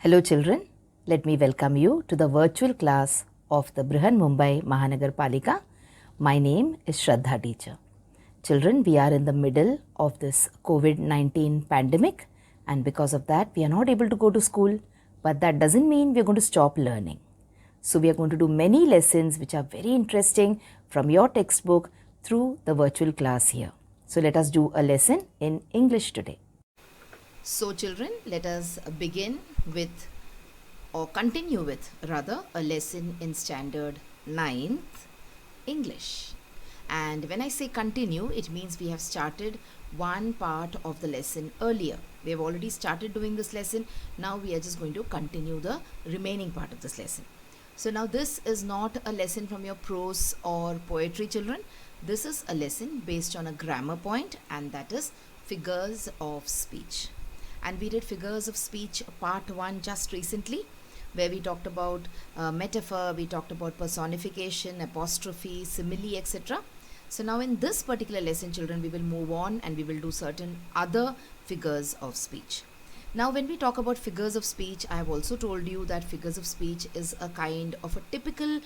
Hello children, let me welcome you to the virtual class of the Brihan Mumbai Mahanagar Palika. My name is Shraddha teacher. Children, we are in the middle of this COVID-19 pandemic and because of that we are not able to go to school, but that doesn't mean we are going to stop learning. So we are going to do many lessons which are very interesting from your textbook through the virtual class here. So let us do a lesson in English today. So children, let us begin with or continue with rather a lesson in standard 9th English. And when I say continue, it means we have started one part of the lesson earlier. We have already started doing this lesson. Now we are just going to continue the remaining part of this lesson. So now this is not a lesson from your prose or poetry children. This is a lesson based on a grammar point, and that is figures of speech. And we did figures of speech part 1 just recently, where we talked about metaphor, we talked about personification, apostrophe, simile, etc. So now in this particular lesson children, we will move on and we will do certain other figures of speech. Now when we talk about figures of speech, I have also told you that figures of speech is a kind of a typical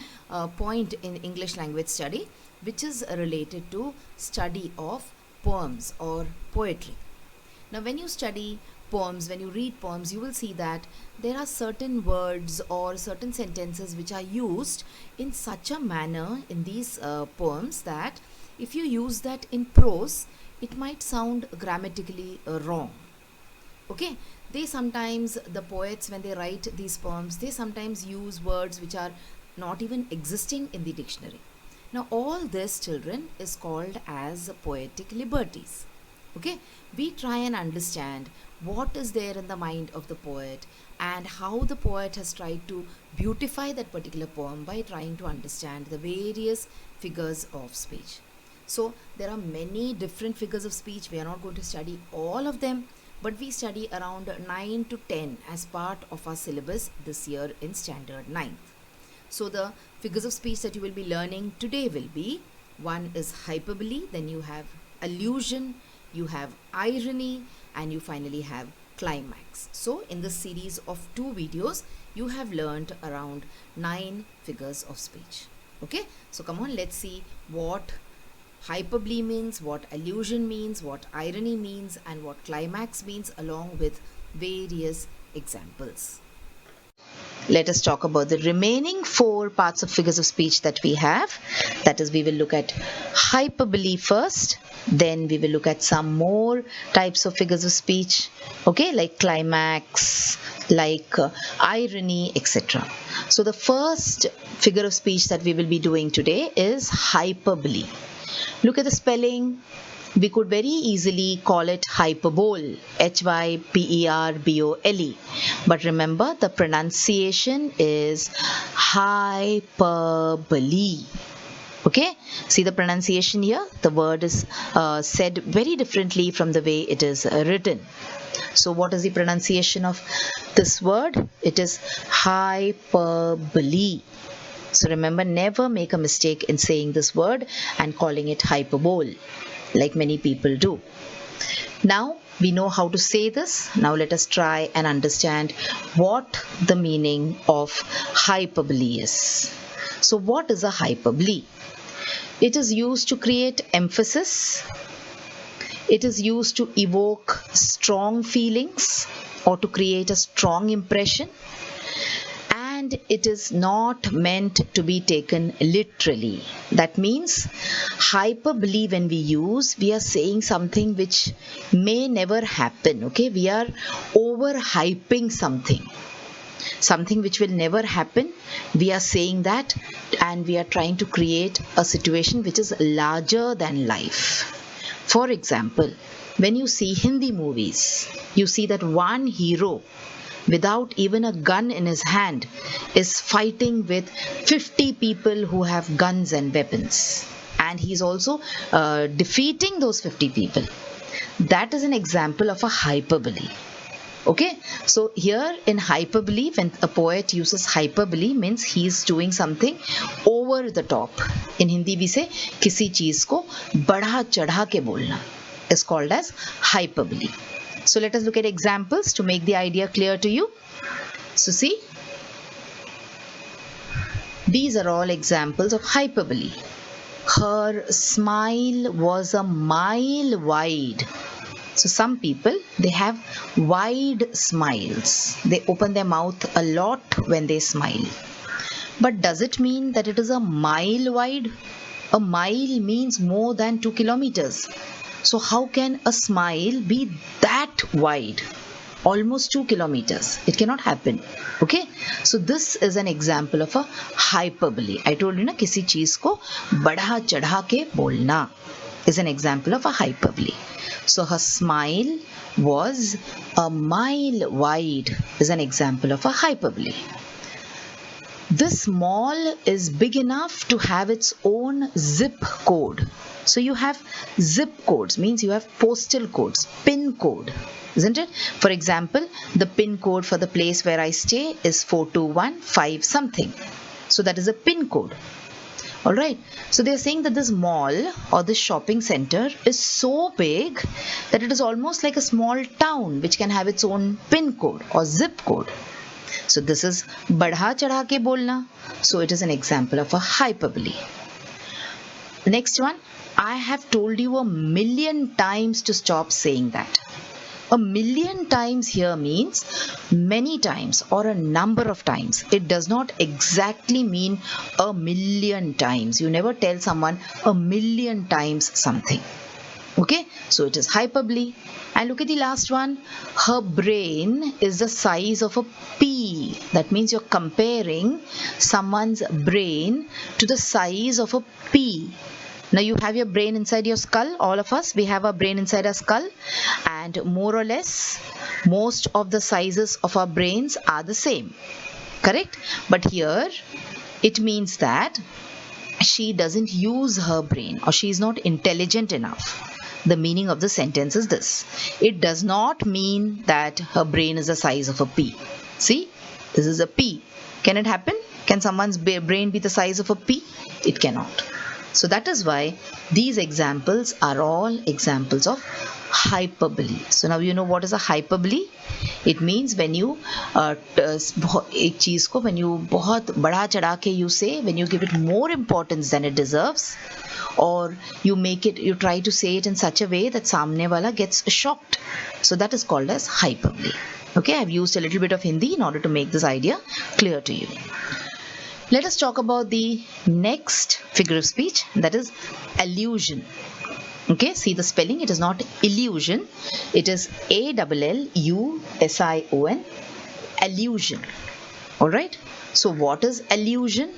point in English language study, which is related to study of poems or poetry. Now when you study poems, when you read poems, you will see that there are certain words or certain sentences which are used in such a manner in these poems that if you use that in prose, it might sound grammatically wrong. Okay, they sometimes, the poets, when they write these poems, they sometimes use words which are not even existing in the dictionary. Now all this children is called as poetic liberties. Okay, we try and understand what is there in the mind of the poet and how the poet has tried to beautify that particular poem by trying to understand the various figures of speech. So there are many different figures of speech. We are not going to study all of them, but we study around 9 to 10 as part of our syllabus this year in standard 9th. So the figures of speech that you will be learning today will be, one is hyperbole, then you have allusion, you have irony, and you finally have climax. So in this series of 2 videos, you have learned around 9 figures of speech. Okay, so come on, let's see what hyperbole means, what allusion means, what irony means, and what climax means, along with various examples. Let us talk about the remaining 4 parts of figures of speech that we have. That is, we will look at hyperbole first, then we will look at some more types of figures of speech, okay, like climax, like irony, etc. So the first figure of speech that we will be doing today is hyperbole. Look at the spelling. We could very easily call it hyperbole, hyperbole. But remember, the pronunciation is hyperbole. Okay, see the pronunciation here. The word is said very differently from the way it is written. So what is the pronunciation of this word? It is hyperbole. So remember, never make a mistake in saying this word and calling it hyperbole, like many people do. Now we know how to say this. Now let us try and understand what the meaning of hyperbole is. So what is a hyperbole? It is used to create emphasis. It is used to evoke strong feelings or to create a strong impression. And it is not meant to be taken literally. That means hyperbole, when we use, we are saying something which may never happen. Okay, we are overhyping something which will never happen. We are saying that, and we are trying to create a situation which is larger than life. For example, when you see Hindi movies, you see that one hero, without even a gun in his hand, is fighting with 50 people who have guns and weapons. And he's also defeating those 50 people. That is an example of a hyperbole. Okay, so here in hyperbole, when a poet uses hyperbole, means he's doing something over the top. In Hindi we say किसी चीज को बढ़ा चढ़ा के बोलना is called as hyperbole. So let us look at examples to make the idea clear to you. So see, these are all examples of hyperbole. Her smile was a mile wide. So some people, they have wide smiles. They open their mouth a lot when they smile. But does it mean that it is a mile wide? A mile means more than 2 kilometers. So how can a smile be that wide? Almost 2 kilometers. It cannot happen. Okay? So this is an example of a hyperbole. I told you na, किसी चीज को बढ़ा चढ़ा के बोलना is an example of a hyperbole. So her smile was a mile wide is an example of a hyperbole. This mall is big enough to have its own zip code. So you have zip codes, means you have postal codes, pin code, isn't it? For example, the pin code for the place where I stay is 4215 something. So that is a pin code. Alright, so they are saying that this mall or this shopping center is so big that it is almost like a small town which can have its own pin code or zip code. So this is बढ़ा चढ़ा के बोलना. So it is an example of a hyperbole. The next one, I have told you 1,000,000 times to stop saying that. 1,000,000 times here means many times or a number of times. It does not exactly mean 1,000,000 times. You never tell someone 1,000,000 times something. Okay, so it is hyperbole. And look at the last one. Her brain is the size of a pea. That means you're comparing someone's brain to the size of a pea. Now you have your brain inside your skull. All of us, we have our brain inside our skull. And more or less, most of the sizes of our brains are the same. Correct? But here, it means that she doesn't use her brain or she is not intelligent enough. The meaning of the sentence is this. It does not mean that her brain is the size of a pea. See, this is a pea. Can it happen? Can someone's brain be the size of a pea? It cannot. So that is why these examples are all examples of hyperbole. So now you know what is a hyperbole. It means when you एक चीज को when you बहुत बढ़ा चढ़ा के you say, when you give it more importance than it deserves, or you try to say it in such a way that सामने वाला gets shocked. So that is called as hyperbole. Okay, I've used a little bit of Hindi in order to make this idea clear to you. Let us talk about the next figure of speech, that is allusion. Okay, see the spelling, it is not illusion, it is ALLUSION, allusion. Alright, so what is allusion?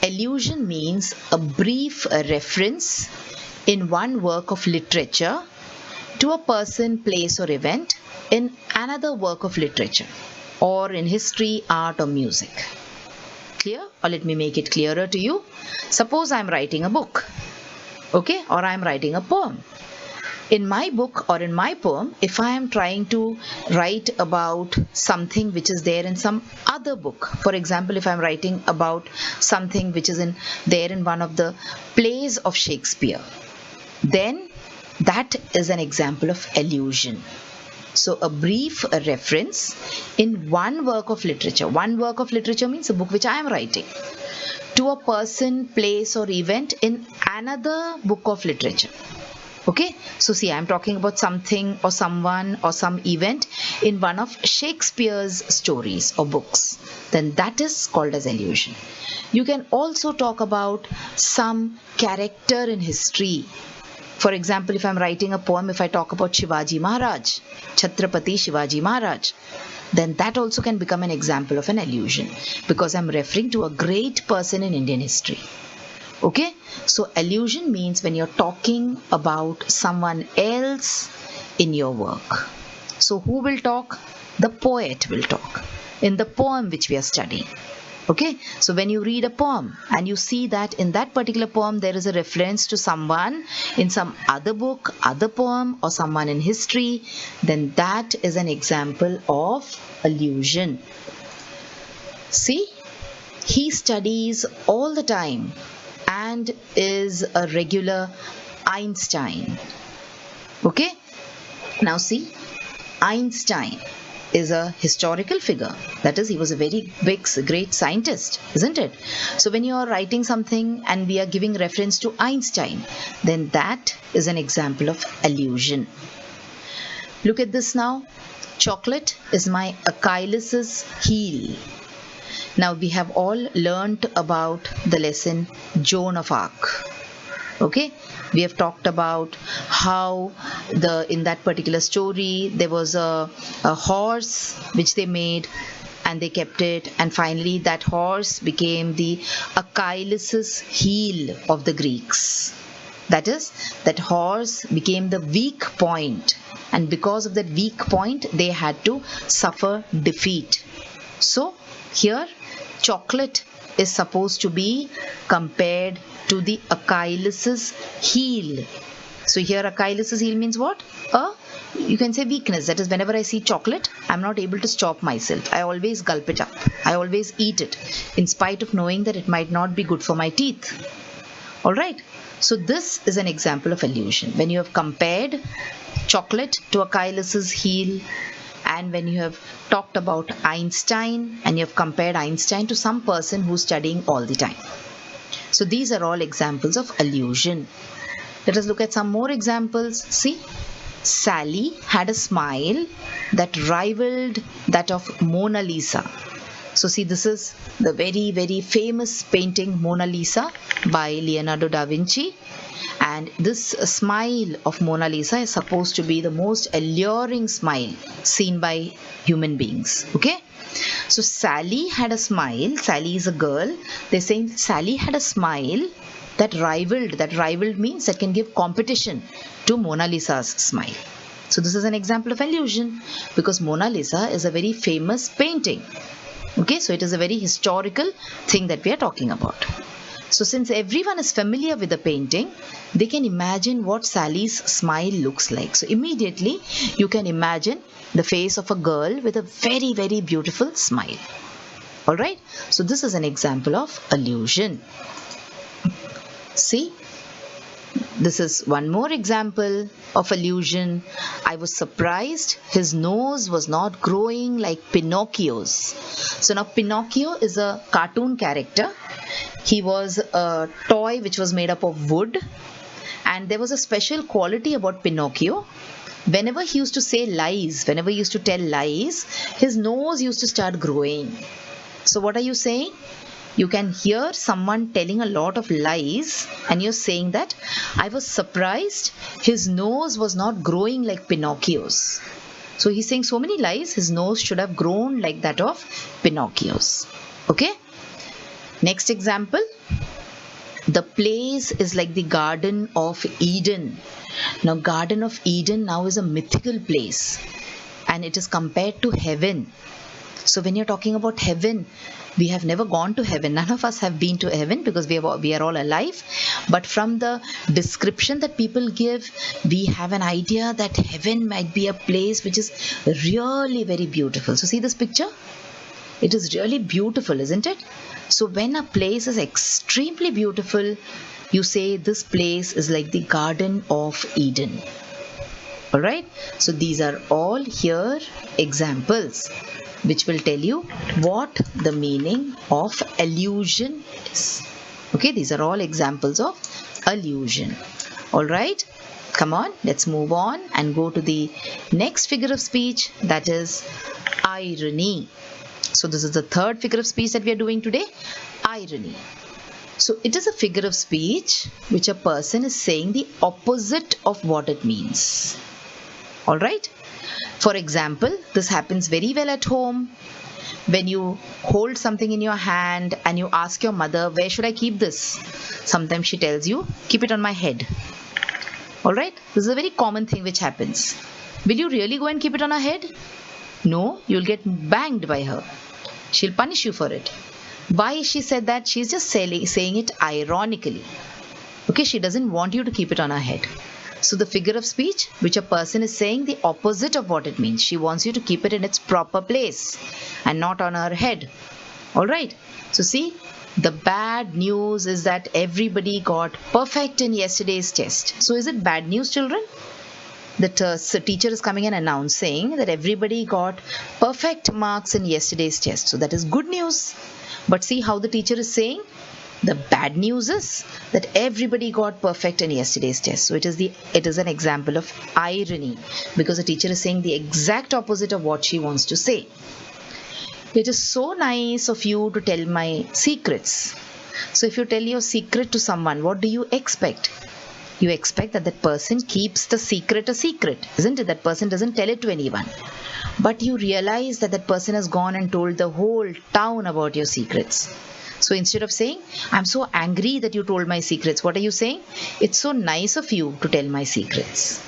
Allusion means a brief reference in one work of literature to a person, place or event in another work of literature or in history, art or music. Clear? Or let me make it clearer to you. Suppose I am writing a book, okay, or I am writing a poem. In my book or in my poem, if I am trying to write about something which is there in some other book, for example, if I am writing about something which is there in one of the plays of Shakespeare, then that is an example of allusion. So a brief reference in one work of literature. One work of literature means a book which I am writing, to a person, place or event in another book of literature. Okay, so see, I am talking about something or someone or some event in one of Shakespeare's stories or books. Then that is called as allusion. You can also talk about some character in history. For example, if I am writing a poem, if I talk about Shivaji Maharaj, Chhatrapati Shivaji Maharaj, then that also can become an example of an allusion because I am referring to a great person in Indian history. Okay, so allusion means when you're talking about someone else in your work. So who will talk? The poet will talk in the poem which we are studying. Okay, so when you read a poem and you see that in that particular poem there is a reference to someone in some other book, other poem or someone in history, then that is an example of allusion. See, he studies all the time and is a regular Einstein. Okay, now see, Einstein is a historical figure. That is, he was a very big, great scientist, isn't it? So when you are writing something and we are giving reference to Einstein, then that is an example of allusion. Look at this now. Chocolate is my Achilles' heel. Now we have all learnt about the lesson Joan of Arc. Okay, we have talked about how in that particular story there was a horse which they made and they kept it, and finally that horse became the Achilles' heel of the Greeks. That is, that horse became the weak point, and because of that weak point they had to suffer defeat. So here chocolate is supposed to be compared to the Achilles' heel. So here Achilles' heel means what? You can say weakness. That is, whenever I see chocolate, I'm not able to stop myself. I always gulp it up. I always eat it, in spite of knowing that it might not be good for my teeth. Alright, so this is an example of allusion. When you have compared chocolate to Achilles' heel, and when you have talked about Einstein and you have compared Einstein to some person who's studying all the time. So these are all examples of allusion. Let us look at some more examples. See, Sally had a smile that rivaled that of Mona Lisa. So see, this is the very, very famous painting Mona Lisa by Leonardo da Vinci. And this smile of Mona Lisa is supposed to be the most alluring smile seen by human beings. Okay? So Sally had a smile. Sally is a girl. They're saying Sally had a smile that rivaled means that can give competition to Mona Lisa's smile. So this is an example of allusion, because Mona Lisa is a very famous painting. Okay, so it is a very historical thing that we are talking about. So since everyone is familiar with the painting, they can imagine what Sally's smile looks like. So immediately you can imagine the face of a girl with a very, very beautiful smile. Alright, so this is an example of allusion. See, this is one more example of allusion. I was surprised his nose was not growing like Pinocchio's. So now Pinocchio is a cartoon character. He was a toy which was made up of wood, and there was a special quality about Pinocchio. Whenever he used to say lies, whenever he used to tell lies, his nose used to start growing. So what are you saying? You can hear someone telling a lot of lies and you're saying that I was surprised his nose was not growing like Pinocchio's. So he's saying so many lies, his nose should have grown like that of Pinocchio's. Okay? Next example. The place is like the Garden of Eden. Now, Garden of Eden now is a mythical place and it is compared to heaven. So when you're talking about heaven, we have never gone to heaven. None of us have been to heaven because we are all alive. But from the description that people give, we have an idea that heaven might be a place which is really very beautiful. So see this picture? It is really beautiful, isn't it? So when a place is extremely beautiful, you say this place is like the Garden of Eden. Alright? So these are all here examples which will tell you what the meaning of allusion is. Okay, these are all examples of allusion. Alright, come on, let's move on and go to the next figure of speech, that is irony. So this is the third figure of speech that we are doing today, irony. So it is a figure of speech which a person is saying the opposite of what it means. Alright? For example, this happens very well at home. When you hold something in your hand and you ask your mother, where should I keep this? Sometimes she tells you, keep it on my head. Alright? This is a very common thing which happens. Will you really go and keep it on her head? No, you'll get banged by her. She'll punish you for it. Why she said that? She's just saying it ironically. Okay, she doesn't want you to keep it on her head. So the figure of speech which a person is saying the opposite of what it means. She wants you to keep it in its proper place and not on her head. Alright, so see, the bad news is that everybody got perfect in yesterday's test. So is it bad news, children? The teacher is coming and announcing that everybody got perfect marks in yesterday's test. So that is good news. But see how the teacher is saying? The bad news is that everybody got perfect in yesterday's test. So it is an example of irony, because the teacher is saying the exact opposite of what she wants to say. It is so nice of you to tell my secrets. So if you tell your secret to someone, what do you expect? You expect that that person keeps the secret a secret, isn't it? That person doesn't tell it to anyone. But you realize that that person has gone and told the whole town about your secrets. So instead of saying, I'm so angry that you told my secrets, what are you saying? It's so nice of you to tell my secrets.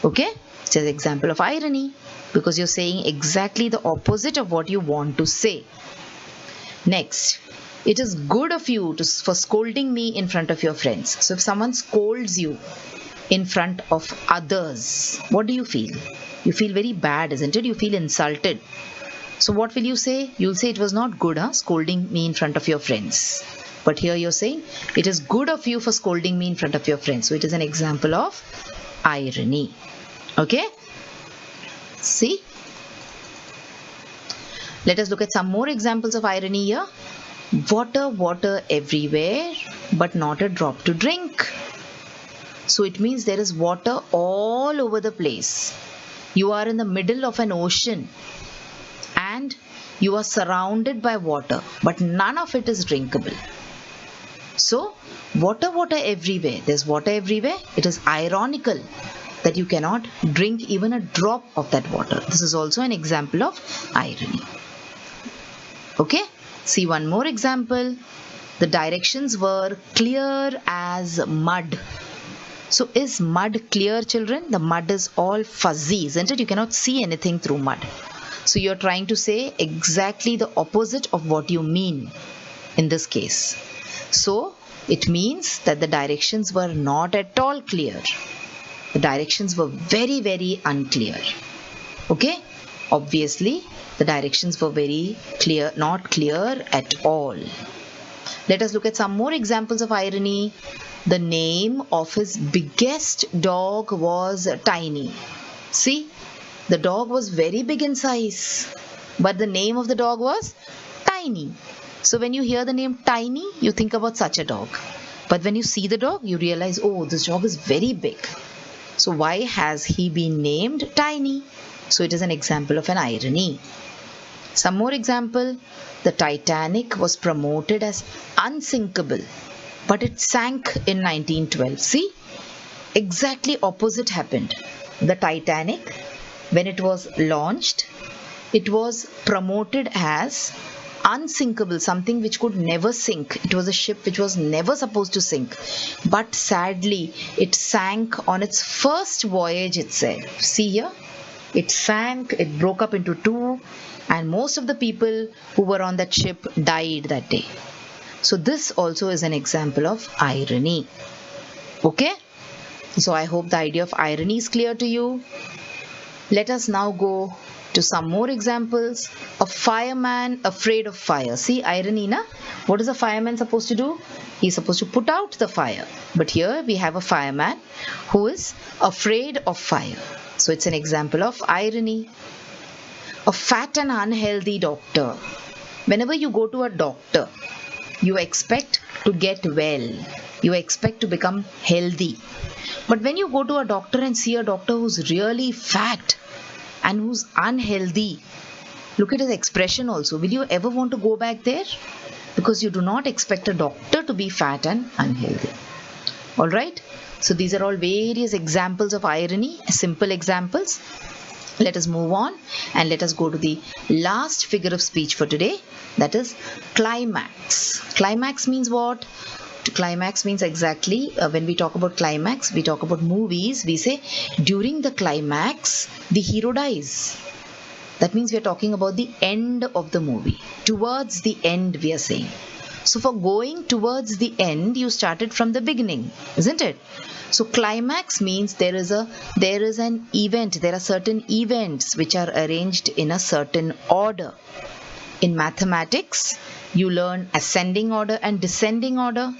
Okay? It's an example of irony, because you're saying exactly the opposite of what you want to say. Next, it is good of you for scolding me in front of your friends. So if someone scolds you in front of others, what do you feel? You feel very bad, isn't it? You feel insulted. So what will you say? You'll say it was not good, scolding me in front of your friends. But here you're saying it is good of you for scolding me in front of your friends. So it is an example of irony. Okay? See? Let us look at some more examples of irony here. Water, water everywhere, but not a drop to drink. So it means there is water all over the place. You are in the middle of an ocean and you are surrounded by water, but none of it is drinkable. So, water, water everywhere. There's water everywhere. It is ironical that you cannot drink even a drop of that water. This is also an example of irony. Okay? See one more example. The directions were clear as mud. So is mud clear, children? The mud is all fuzzy, isn't it? You cannot see anything through mud. So you're trying to say exactly the opposite of what you mean in this case. So it means that the directions were not at all clear. The directions were very, very unclear. Okay? Obviously, the directions were very clear, not clear at all. Let us look at some more examples of irony. The name of his biggest dog was Tiny. See, the dog was very big in size, but the name of the dog was Tiny. So when you hear the name Tiny, you think about such a dog. But when you see the dog, you realize, oh, this dog is very big. So why has he been named Tiny? So it is an example of an irony. Some more example. The Titanic was promoted as unsinkable, but it sank in 1912. See, exactly opposite happened. The Titanic, when it was launched, it was promoted as unsinkable, something which could never sink. It was a ship which was never supposed to sink. But sadly, it sank on its first voyage itself. See here, it sank, it broke up into two, and most of the people who were on that ship died that day. So this also is an example of irony. Okay? So I hope the idea of irony is clear to you. Let us now go to some more examples. A fireman afraid of fire. See, irony, na? What is a fireman supposed to do? He's supposed to put out the fire. But here we have a fireman who is afraid of fire. So it's an example of irony. A fat and unhealthy doctor. Whenever you go to a doctor, you expect to get well. You expect to become healthy. But when you go to a doctor and see a doctor who's really fat and who's unhealthy, look at his expression also. Will you ever want to go back there? Because you do not expect a doctor to be fat and unhealthy. Alright? So these are all various examples of irony, simple examples. Let us move on and let us go to the last figure of speech for today. That is climax. Climax means what? Climax means exactly when we talk about climax, we talk about movies, we say during the climax the hero dies. That means we are talking about the end of the movie. Towards the end we are saying. So for going towards the end, you started from the beginning, isn't it? So climax means there is an event, there are certain events which are arranged in a certain order. In mathematics, you learn ascending order and descending order.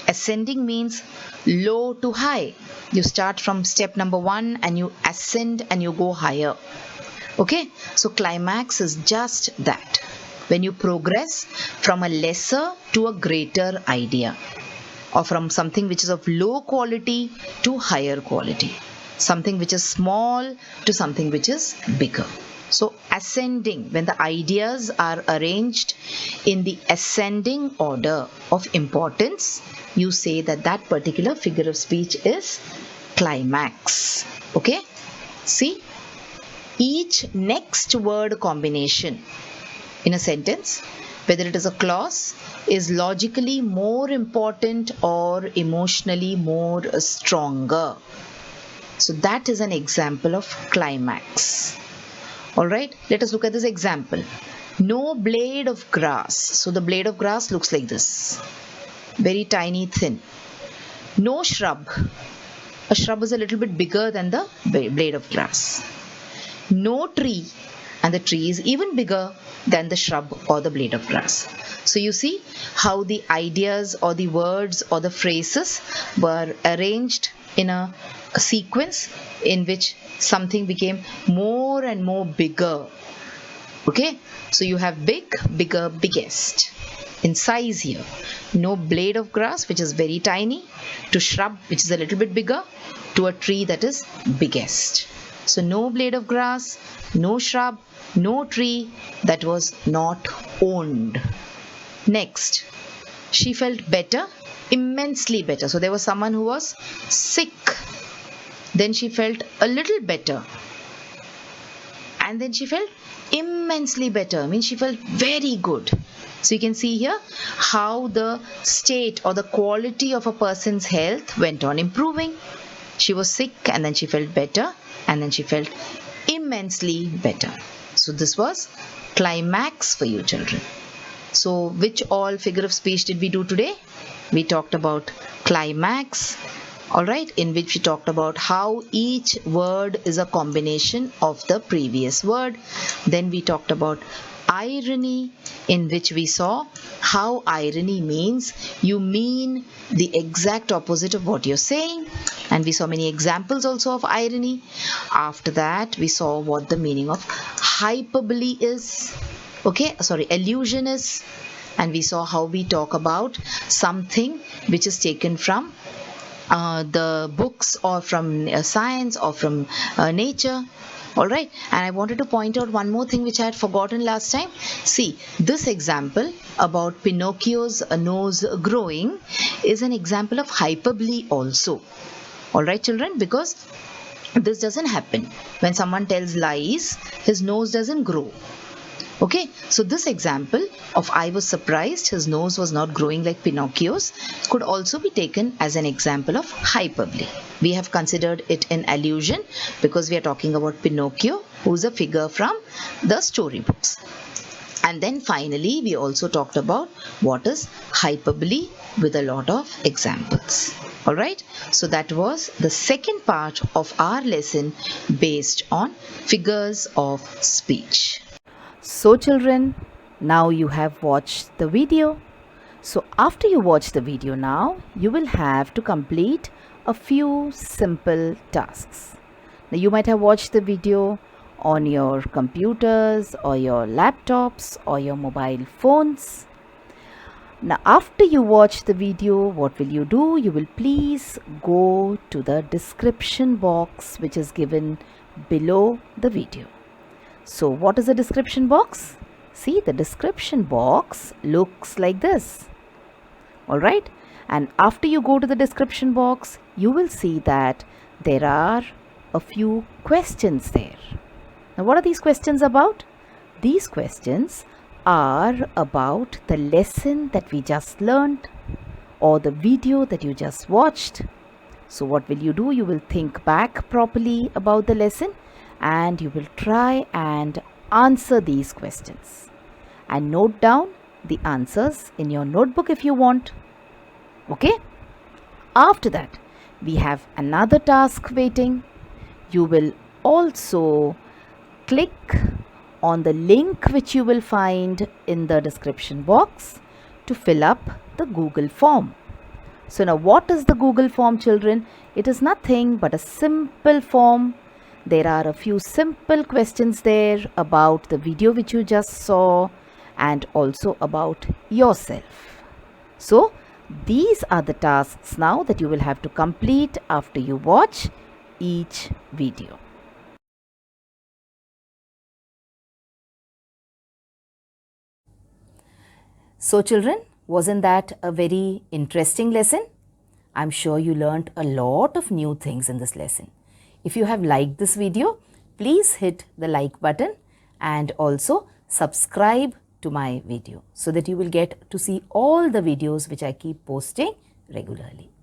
Ascending means low to high. You start from step number 1 and you ascend and you go higher. Okay, so climax is just that. When you progress from a lesser to a greater idea, or from something which is of low quality to higher quality, something which is small to something which is bigger. So ascending, when the ideas are arranged in the ascending order of importance, you say that that particular figure of speech is climax. Okay, see, each next word combination in a sentence, whether it is a clause, is logically more important or emotionally more stronger. So that is an example of climax. Alright, let us look at this example. No blade of grass. So the blade of grass looks like this. Very tiny, thin. No shrub. A shrub is a little bit bigger than the blade of grass. No tree. And the tree is even bigger than the shrub or the blade of grass. So you see how the ideas or the words or the phrases were arranged in a sequence in which something became more and more bigger. Okay, so you have big, bigger, biggest in size here. No blade of grass, which is very tiny, to shrub, which is a little bit bigger, to a tree that is biggest. So no blade of grass, no shrub, no tree that was not owned. Next, she felt better, immensely better. So there was someone who was sick. Then she felt a little better. And then she felt immensely better. Means she felt very good. So you can see here how the state or the quality of a person's health went on improving. She was sick and then she felt better and then she felt immensely better. So this was climax for you children. So which all figure of speech did we do today? We talked about climax, alright, in which we talked about how each word is a combination of the previous word. Then we talked about irony, in which we saw how irony means you mean the exact opposite of what you're saying, and we saw many examples also of irony. After that, we saw what the meaning of hyperbole is, allusion is, and we saw how we talk about something which is taken from the books or from science or from nature. Alright, and I wanted to point out one more thing which I had forgotten last time. See, this example about Pinocchio's nose growing is an example of hyperbole also. Alright children, because this doesn't happen. When someone tells lies, his nose doesn't grow. Okay, so this example of I was surprised his nose was not growing like Pinocchio's could also be taken as an example of hyperbole. We have considered it an allusion because we are talking about Pinocchio, who is a figure from the storybooks. And then finally, we also talked about what is hyperbole with a lot of examples. Alright, so that was the second part of our lesson based on figures of speech. So children, now you have watched the video. So after you watch the video now, you will have to complete a few simple tasks. Now you might have watched the video on your computers or your laptops or your mobile phones. Now after you watch the video, what will you do? You will please go to the description box which is given below the video. So what is the description box? See, the description box looks like this. Alright, and after you go to the description box, you will see that there are a few questions there. Now what are these questions about? These questions are about the lesson that we just learned or the video that you just watched. So what will you do? You will think back properly about the lesson and you will try and answer these questions and note down the answers in your notebook if you want. Okay? After that, we have another task waiting. You will also click on the link which you will find in the description box to fill up the Google form. So now what is the Google form, children? It is nothing but a simple form. There are a few simple questions there about the video which you just saw and also about yourself. So these are the tasks now that you will have to complete after you watch each video. So children, wasn't that a very interesting lesson? I'm sure you learnt a lot of new things in this lesson. If you have liked this video, please hit the like button and also subscribe to my video so that you will get to see all the videos which I keep posting regularly.